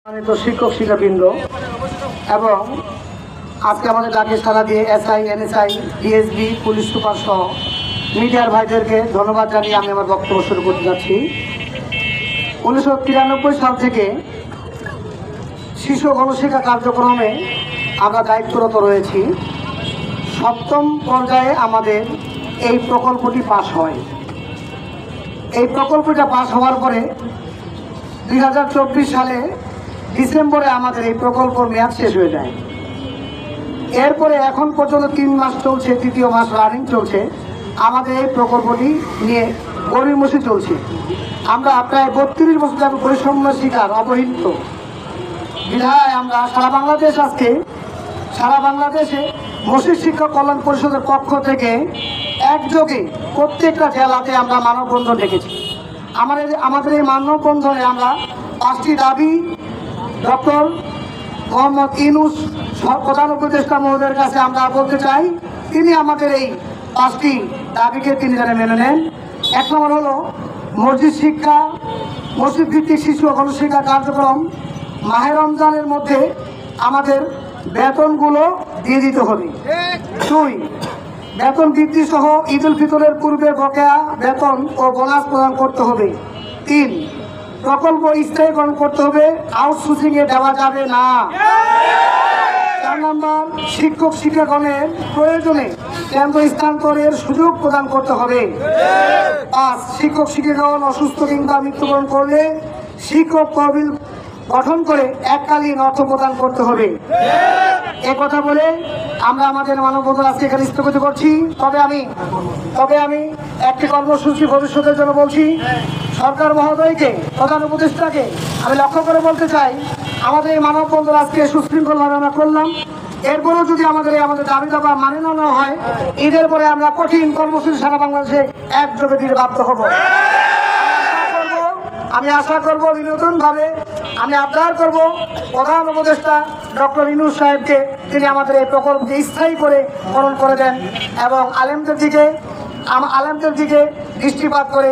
শিক্ষক শিক্ষাবৃন্দ এবং আজকে আমাদের ডাকে সাড়া দিয়ে SI, NSI, DSB, police super সহ মিডিয়ার ভাইদেরকে ধন্যবাদ জানিয়ে আমি আমার বক্তব্য শুরু করতে যাচ্ছি। 1993 সাল থেকে শিশু গণশিক্ষা কার্যক্রমে আমরা দায়িত্বরত রয়েছি। 7ম পর্যায়ে আমাদের এই প্রকল্পটি পাস হয়। এই প্রকল্পটা পাস হওয়ার পরে 2024 সালে ডিসেম্বরে আমাদের এই প্রকল্পের মেয়াদ শেষ হয়ে যায়। এরপরে এখন পর্যন্ত 3 মাস চলছে, 3য় মাস রানিং চলছে। আমাদের এই প্রকল্পটি নিয়ে গড়িমসি চলছে। আমরা প্রায় 32 বছর যাবত বৈষম্য শিকার, অবহেলিত বিধায় আমরা সারা বাংলাদেশে মসজিদ শিক্ষক কল্যাণ পরিষদের পক্ষ থেকে একযোগে প্রত্যেকটা জেলাতে আমরা মানববন্ধন ডেকেছি। আমাদের এই মানববন্ধনে আমরা 5টি দাবি ডক্টর মোহাম্মদ ইউনূস প্রধান উপদেষ্টা মহোদয়ের কাছে আমরা বলতে চাই, তিনি আমাদের এই 5টি দাবিকে তিনি যেন মেনে নেন। 1 নম্বর হলো মসজিদ ভিত্তিক শিশু ও গণশিক্ষা কার্যক্রম মাহে রমজানের মধ্যে আমাদের বেতনগুলো দিয়ে দিতে হবে। 2, বেতন বৃদ্ধি সহ ঈদ উল ফিতরের পূর্বে বকেয়া বেতন ও বোনাস প্রদান করতে হবে। 3, প্রকল্প স্থায়ীকরণ করতে হবে, আউটসোর্সিং এ দেওয়া যাবে না। 4 নম্বর, শিক্ষক শিক্ষাগণের প্রয়োজনে কেন্দ্র স্থানান্তরের সুযোগ প্রদান করতে হবে। 5, শিক্ষক শিক্ষাগণ অসুস্থ কিংবা মৃত্যুবরণ করলে শিক্ষক তহবিল গঠন করে এককালীন অর্থ প্রদান করতে হবে। এ কথা বলে আমরা আমাদের মানববন্ধন আজকে এখানে স্থগিত করছি। তবে আমি একটি কর্মসূচি ভবিষ্যতের জন্য বলছি। সরকার মহোদয়কে, প্রধান উপদেষ্টাকে আমি লক্ষ্য করে বলতে চাই, আমাদের এই মানববন্ধন আজকে সুশৃঙ্খলভাবে আমরা করলাম। এরপরেও যদি আমাদের দাবি দাবা মানে না হয়, ঈদের পরে আমরা কঠিন কর্মসূচি সারা বাংলাদেশে একযোগে দিতে বাধ্য হব। আমি আশা করব বিনোদনভাবে আমি আবদার করব প্রধান উপদেষ্টা ডক্টর ইউনূস সাহেবকে তিনি আমাদের এই প্রকল্পকে স্থায়ী করে পালন করে দেন এবং আলেমদের দিকে দৃষ্টিপাত করে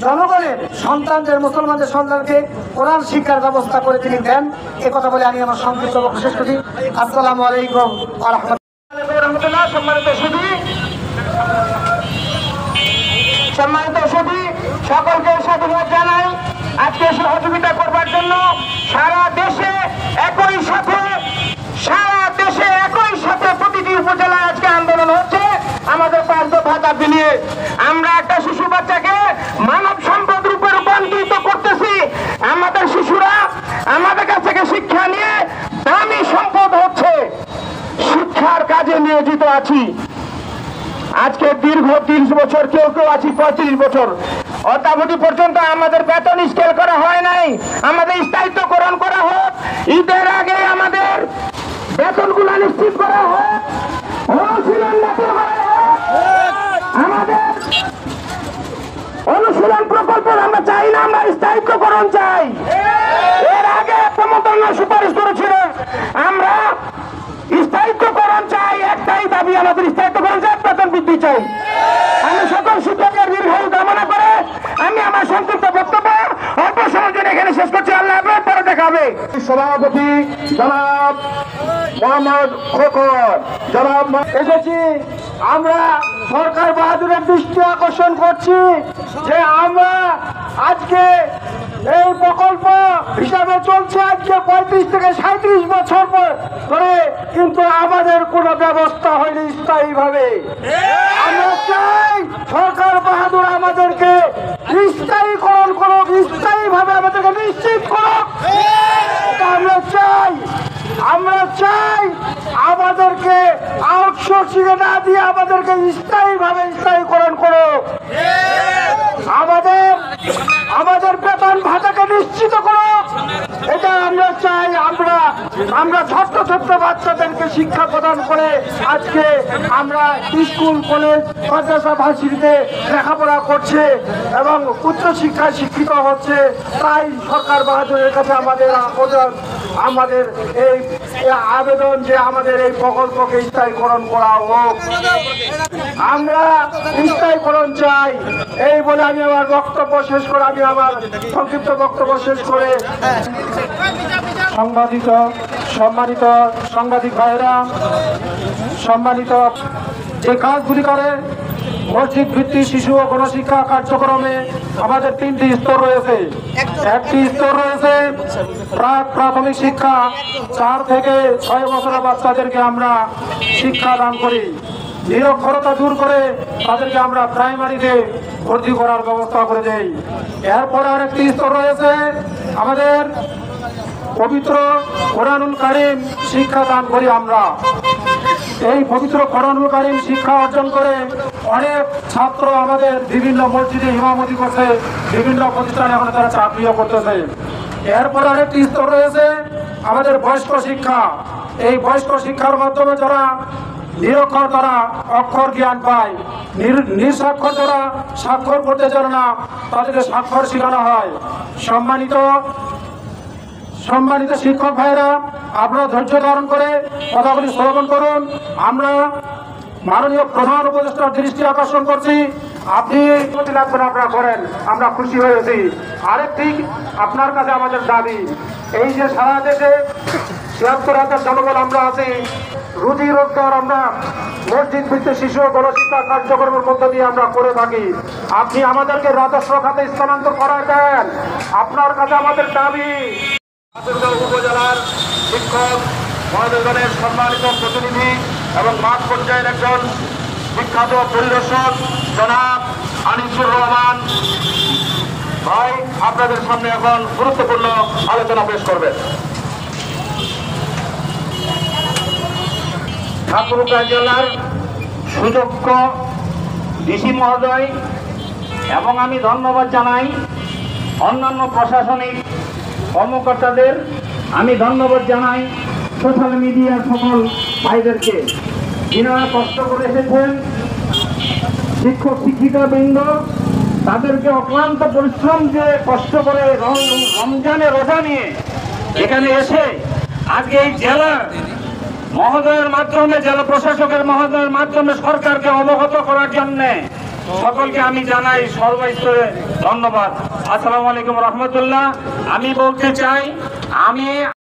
জনগণের সন্তানদের, মুসলমানদের সন্তানকে কোরআন শিক্ষার ব্যবস্থা করে তিনি দেন। এ কথা বলে আমি আমার সংক্ষিপ্ত বক্তব্য শেষ করছি। আসসালামু আলাইকুম ওয়া রাহমাতুল্লাহ। সম্মানিত সুধী, সকলকে সাধুবাদ জানাই। আজকে সহযোগিতা করবার জন্য সারা দেশে একই সাথে প্রতিটি উপজেলায় আজকে আন্দোলন হচ্ছে আমাদের 5 দফা দাবি নিয়ে। আমরা একটা শিশু বাচ্চাকে মানব সম্পদ রূপে রূপান্তরিত করতেছি। আমাদের শিশুরা আমাদের কাছ থেকে শিক্ষা নিয়ে দামি সম্পদ হচ্ছে। শিক্ষার কাজে নিয়োজিত আছি আজকে দীর্ঘ 30 বছর, কেউ আছি 35 বছর। অদ্যাবধি পর্যন্ত আমাদের বেতন স্কেল করা হয় নাই। আমাদের স্থায়িত্বকরণ করা হোক, ঈদের আগে আমাদের বেতনগুলো নিশ্চিত করা হোক, আমাদের অনুশীলন প্রকল্প আমরা চাই না, আমরা স্থায়িত্বকরণ চাই। এর আগে প্রমোদনা সুপারিশ করেছিল, আমরা স্থায়িত্বকরণ চাই। একটাই দাবি আমাদের, স্থায়িত্বকরণ চাই, বেতন বৃদ্ধি চাই। আমি সকল শিক্ষকের দীর্ঘায়ু কামনা করে আমি আমার সংক্ষিপ্ত বক্তব্য অল্প সময়ের জন্য এখানে শেষ করছি। আল্লাহ হাফেজ, পরে দেখা হবে। সভাপতি জনাব মোহাম্মদ খোকন এসেছি। আমরা সরকার বাহাদুরের দৃষ্টি আকর্ষণ করছি যে আমরা আজকে এই প্রকল্প হিসাবে চলছে আজকে 35 থেকে 37 বছর ধরে, কিন্তু আমাদের কোনো ব্যবস্থা হয়নি স্থায়ীভাবে। আমরা চাই সরকার বাহাদুর আমাদেরকে স্থায়ীকরণ করুক, স্থায়ীভাবে আমাদেরকে নিশ্চিত করুক। আমরা চাই আমাদেরকে আউটসোর্সিং না দিয়ে আমাদেরকে স্থায়ীভাবে স্থায়ীকরণ করুক। আমাদের বেতন ভাতাকে নিশ্চিত করুক, এটা আমরা চাই। আমরা ছোট্ট বাচ্চাদেরকে শিক্ষা প্রদান করে আজকে আমরা স্কুল, কলেজ, মাদ্রাসা, ভার্সিটিতে লেখাপড়া করছে এবং উচ্চশিক্ষায় শিক্ষিত হচ্ছে। তাই সরকার বাহাদুরের কাছে আমাদের এই আবেদন যে আমাদের এই প্রকল্পকে স্থায়ীকরণ করা হোক। আমরা স্থায়ীকরণ চাই। এই বলে আমি আমার বক্তব্য শেষ করে সংক্ষিপ্ত বক্তব্য শেষ করে সম্মানিত সাংবাদিক ভাইরা, সম্মানিত যে কাজগুলি করে মসজিদ ভিত্তিক শিশু ও গণশিক্ষা কার্যক্রমে আমাদের 3টি স্তর রয়েছে। একটি স্তর রয়েছে প্রাথমিক শিক্ষা, 4 থেকে 6 বছরের বাচ্চাদেরকে আমরা শিক্ষা দান করি। নিরক্ষরতা দূর করে তাদেরকে আমরা প্রাইমারিতে ভর্তি করার ব্যবস্থা করে দেই। এরপরে আরেকটি স্তর রয়েছে আমাদের পবিত্র কোরআনুল কারীম শিক্ষা দান করি আমরা। এই পবিত্র কোরআনুল কারীম শিক্ষা অর্জন করে অনেক ছাত্র আমাদের বিভিন্ন মসজিদে ইমামতি করছে, বিভিন্ন প্রতিষ্ঠানে এখন তারা চাকরিও করতেছে। এরপর আরেকটি স্তর রয়েছে আমাদের বয়স্ক শিক্ষা। এই বয়স্ক শিক্ষার মাধ্যমে যারা নিরক্ষর তারা অক্ষর জ্ঞান পায়, নিঃস্বাক্ষর যারা স্বাক্ষর করতে জানে না তাদেরকে স্বাক্ষর শেখানো হয়। সম্মানিত শিক্ষক ভাইরা, আপনারা ধৈর্য ধারণ করে কথাগুলি শ্রবণ করুন। আমরা মাননীয় প্রধান উপদেষ্টার দৃষ্টি আকর্ষণ করছি, আপনি লাগবেন আপনারা করেন, আমরা খুশি হয়েছি। আরেকটি আপনার কাছে আমাদের দাবি, এই যে সারা দেশে ৭৬,০০০ জনবল আমরা আছি, রুজি রোজগার আমরা মসজিদ ভিত্তিক শিশু ও গণশিক্ষা কার্যক্রমের মধ্য দিয়ে আমরা করে থাকি। আপনি আমাদেরকে রাজস্ব খাতে স্থানান্তর করা দেন, আপনার কাছে আমাদের দাবি। উপজেলার শিক্ষক মহোদয়গণের সম্মানিত প্রতিনিধি এবং মাঠ পর্যায়ের একজন বিখ্যাত পরিদর্শক জনাব আনিসুর রহমান ভাই আপনাদের সামনে এখন গুরুত্বপূর্ণ আলোচনা পেশ করবেন। ঠাকুরগাঁ জেলার সুযোগ্য ডিসি মহোদয় এবং আমি ধন্যবাদ জানাই অন্যান্য প্রশাসনিক কর্মকর্তাদের, আমি ধন্যবাদ জানাই সোশ্যাল মিডিয়ার সকল ভাইদেরকে, যিনারা কষ্ট করে এসেছেন। শিক্ষক শিক্ষিকাবৃন্দ তাদেরকে অক্লান্ত পরিশ্রম যে কষ্ট করে রমজানে রোজা নিয়ে এখানে এসে আজকে এই জেলা মহোদয়ের মাধ্যমে, জেলা প্রশাসকের মহোদয়ের মাধ্যমে সরকারকে অবগত করার জন্য সকলকে আমি জানাই সর্বস্তরে ধন্যবাদ। আসসালামু আলাইকুম রহমতুল্লাহ। আমি বলতে চাই, আমি